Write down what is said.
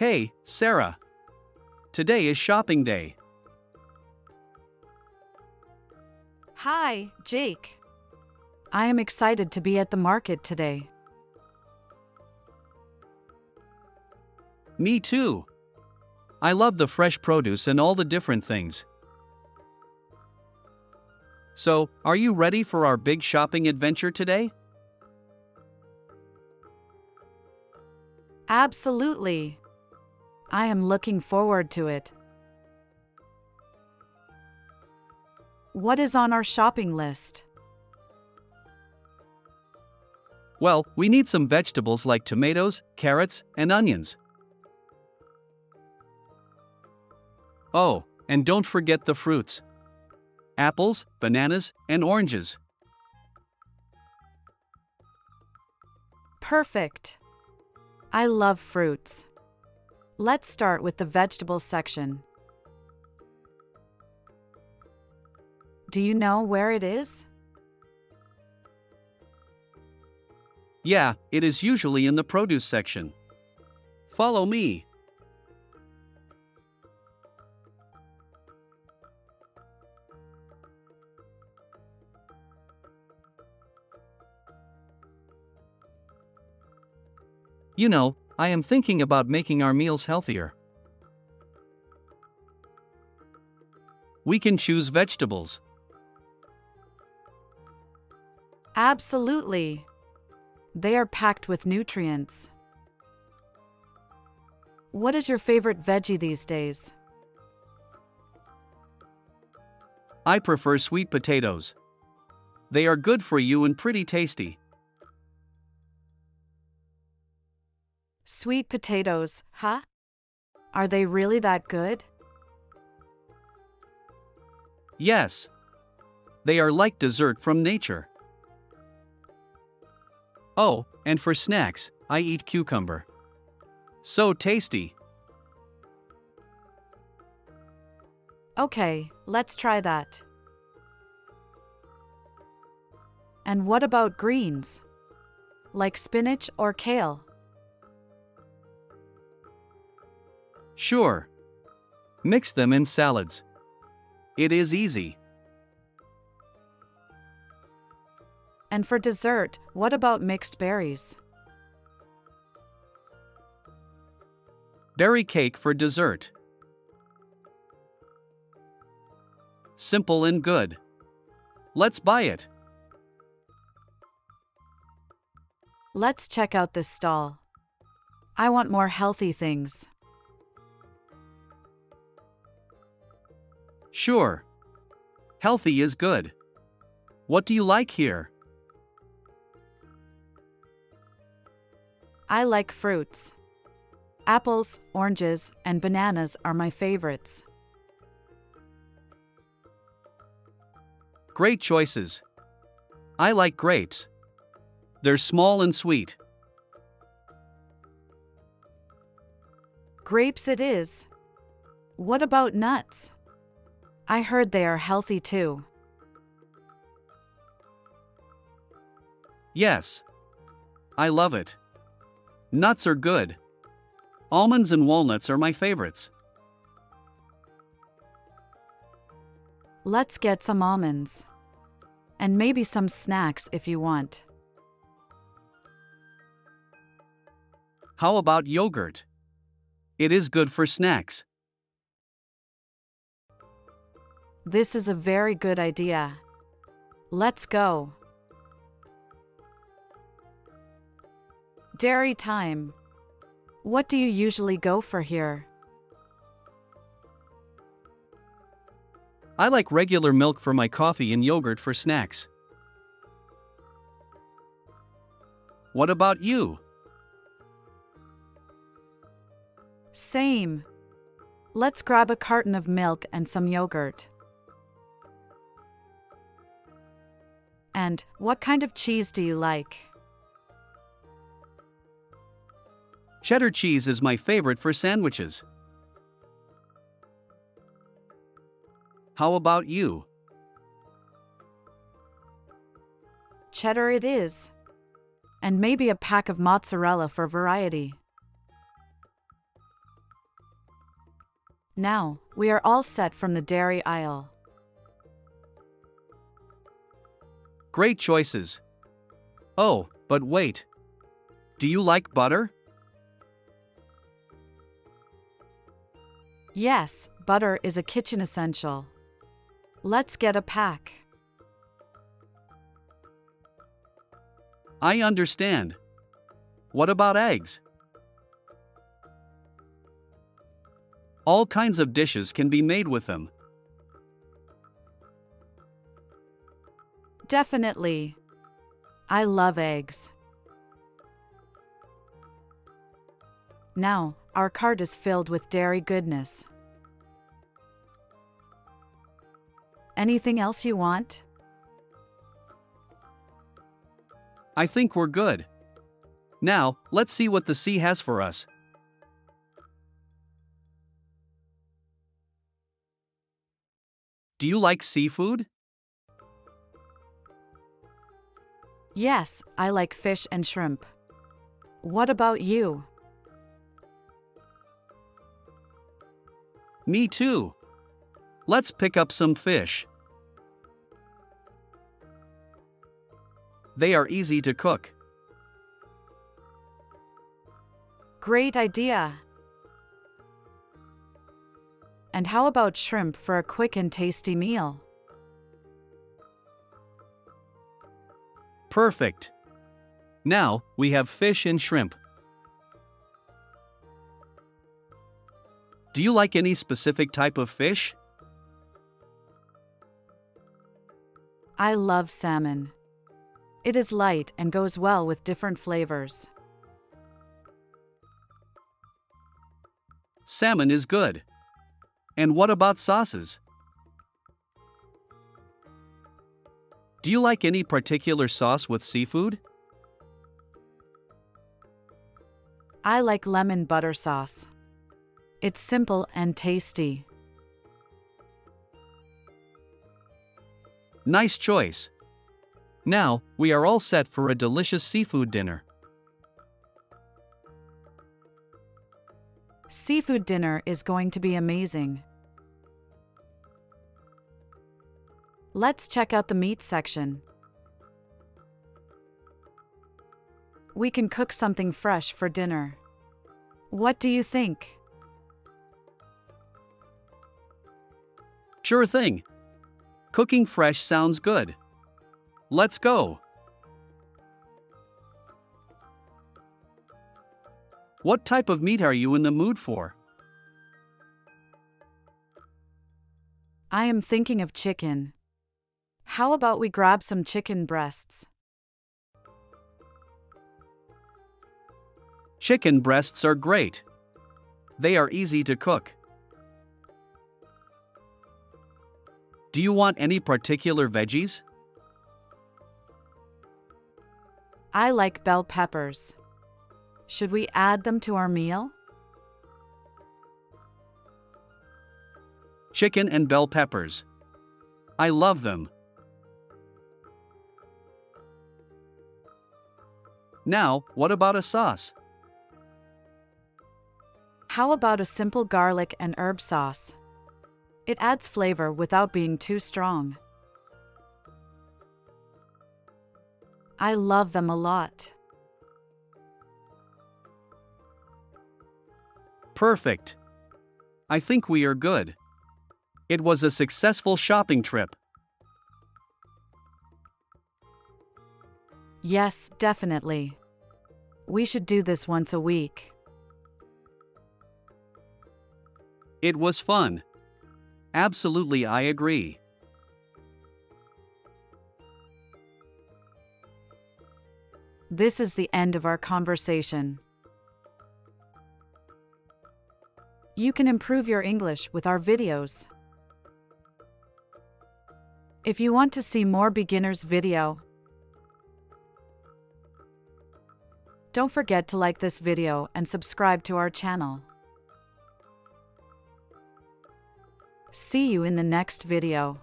Hey, Sarah. Today is shopping day. Hi, Jake. I am excited to be at the market today. Me too. I love the fresh produce and all the different things. So, are you ready for our big shopping adventure today? Absolutely. I am looking forward to it. What is on our shopping list? Well, we need some vegetables like tomatoes, carrots, and onions. Oh, and don't forget the fruits: apples, bananas, and oranges. Perfect. I love fruits. Let's start with the vegetable section. Do you know where it is? Yeah, it is usually in the produce section. Follow me. You know, I am thinking about making our meals healthier. We can choose vegetables. Absolutely. They are packed with nutrients. What is your favorite veggie these days? I prefer sweet potatoes. They are good for you and pretty tasty. Sweet potatoes, huh? Are they really that good? Yes. They are like dessert from nature. Oh, and for snacks, I eat cucumber. So tasty. Okay, let's try that. And what about greens? Like spinach or kale? Sure. Mix them in salads. It is easy. And for dessert, what about mixed berries? Berry cake for dessert. Simple and good. Let's buy it. Let's check out this stall. I want more healthy things. Sure. Healthy is good. What do you like here? I like fruits. Apples, oranges, and bananas are my favorites. Great choices. I like grapes. They're small and sweet. Grapes it is. What about nuts? I heard they are healthy too. Yes. I love it. Nuts are good. Almonds and walnuts are my favorites. Let's get some almonds. And maybe some snacks if you want. How about yogurt? It is good for snacks. This is a very good idea. Let's go. Dairy time. What do you usually go for here? I like regular milk for my coffee and yogurt for snacks. What about you? Same. Let's grab a carton of milk and some yogurt. And what kind of cheese do you like? Cheddar cheese is my favorite for sandwiches. How about you? Cheddar it is. And maybe a pack of mozzarella for variety. Now, we are all set from the dairy aisle. Great choices. Oh, but wait. Do you like butter? Yes, butter is a kitchen essential. Let's get a pack. I understand. What about eggs? All kinds of dishes can be made with them. Definitely. I love eggs. Now, our cart is filled with dairy goodness. Anything else you want? I think we're good. Now, let's see what the sea has for us. Do you like seafood? Yes, I like fish and shrimp. What about you? Me too. Let's pick up some fish. They are easy to cook. Great idea. And how about shrimp for a quick and tasty meal? Perfect. Now, we have fish and shrimp. Do you like any specific type of fish? I love salmon. It is light and goes well with different flavors. Salmon is good. And what about sauces? Do you like any particular sauce with seafood? I like lemon butter sauce. It's simple and tasty. Nice choice. Now, we are all set for a delicious seafood dinner. Seafood dinner is going to be amazing. Let's check out the meat section. We can cook something fresh for dinner. What do you think? Sure thing. Cooking fresh sounds good. Let's go. What type of meat are you in the mood for? I am thinking of chicken. How about we grab some chicken breasts? Chicken breasts are great. They are easy to cook. Do you want any particular veggies? I like bell peppers. Should we add them to our meal? Chicken and bell peppers. I love them. Now, what about a sauce? How about a simple garlic and herb sauce? It adds flavor without being too strong. I love them a lot. Perfect. I think we are good. It was a successful shopping trip. Yes, definitely. We should do this once a week. It was fun. Absolutely, I agree. This is the end of our conversation. You can improve your English with our videos. If you want to see more beginners video, don't forget to like this video and subscribe to our channel. See you in the next video.